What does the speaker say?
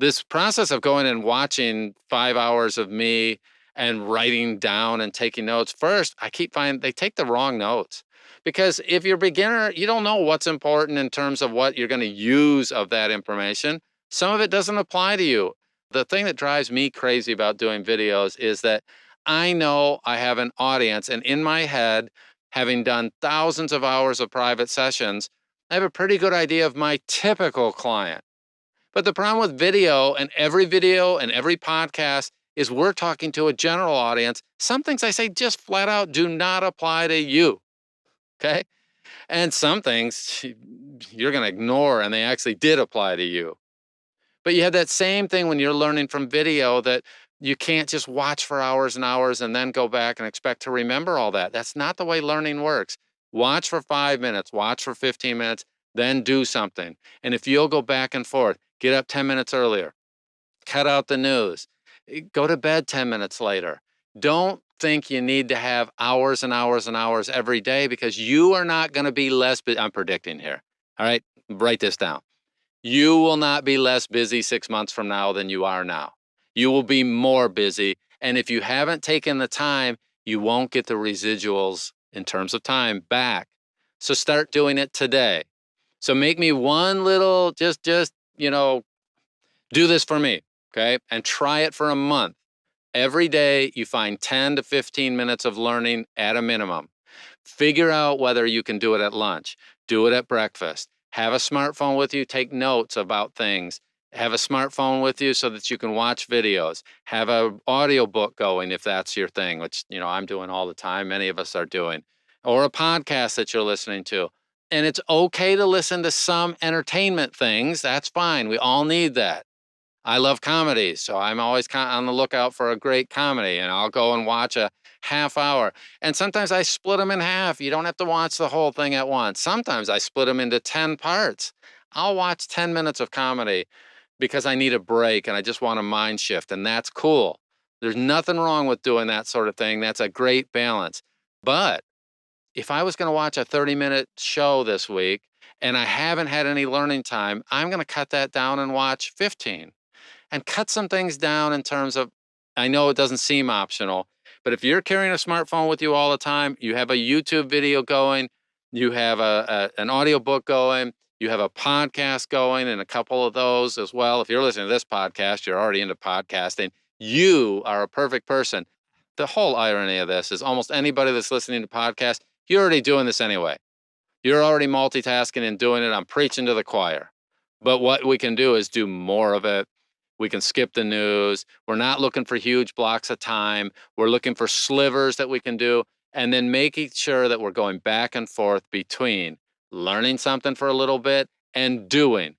This process of going and watching 5 hours of me and writing down and taking notes, first, I keep finding they take the wrong notes. Because if you're a beginner, you don't know what's important in terms of what you're going to use of that information. Some of it doesn't apply to you. The thing that drives me crazy about doing videos is that I know I have an audience, and in my head, having done thousands of hours of private sessions, I have a pretty good idea of my typical client. But the problem with video and every podcast is we're talking to a general audience. Some things I say just flat out do not apply to you. Okay. And some things you're going to ignore and they actually did apply to you. But you have that same thing when you're learning from video that you can't just watch for hours and hours and then go back and expect to remember all that. That's not the way learning works. Watch for 5 minutes, watch for 15 minutes, then do something. And if you'll go back and forth, get up 10 minutes earlier, cut out the news, go to bed 10 minutes later. Don't think you need to have hours and hours and hours every day because you are not going to be less busy. I'm predicting here. All right, write this down. You will not be less busy 6 months from now than you are now. You will be more busy. And if you haven't taken the time, you won't get the residuals in terms of time back. So start doing it today. So make me one little, do this for me, okay? And try it for a month. Every day you find 10 to 15 minutes of learning at a minimum. Figure out whether you can do it at lunch, do it at breakfast. Have a smartphone with you, take notes about things. Have a smartphone with you so that you can watch videos. Have an audio book going if that's your thing, which, I'm doing all the time. Many of us are doing. Or a podcast that you're listening to. And it's okay to listen to some entertainment things. That's fine. We all need that. I love comedies, so I'm always on the lookout for a great comedy, and I'll go and watch a half hour. And sometimes I split them in half. You don't have to watch the whole thing at once. Sometimes I split them into 10 parts. I'll watch 10 minutes of comedy because I need a break and I just want a mind shift, and that's cool. There's nothing wrong with doing that sort of thing. That's a great balance. But if I was going to watch a 30-minute show this week and I haven't had any learning time, I'm going to cut that down and watch 15. And cut some things down in terms of, I know it doesn't seem optional, but if you're carrying a smartphone with you all the time, you have a YouTube video going, you have an audiobook going, you have a podcast going, and a couple of those as well. If you're listening to this podcast, you're already into podcasting. You are a perfect person. The whole irony of this is almost anybody that's listening to podcasts, you're already doing this anyway. You're already multitasking and doing it. I'm preaching to the choir. But what we can do is do more of it. We can skip the news. We're not looking for huge blocks of time. We're looking for slivers that we can do, and then making sure that we're going back and forth between learning something for a little bit and doing.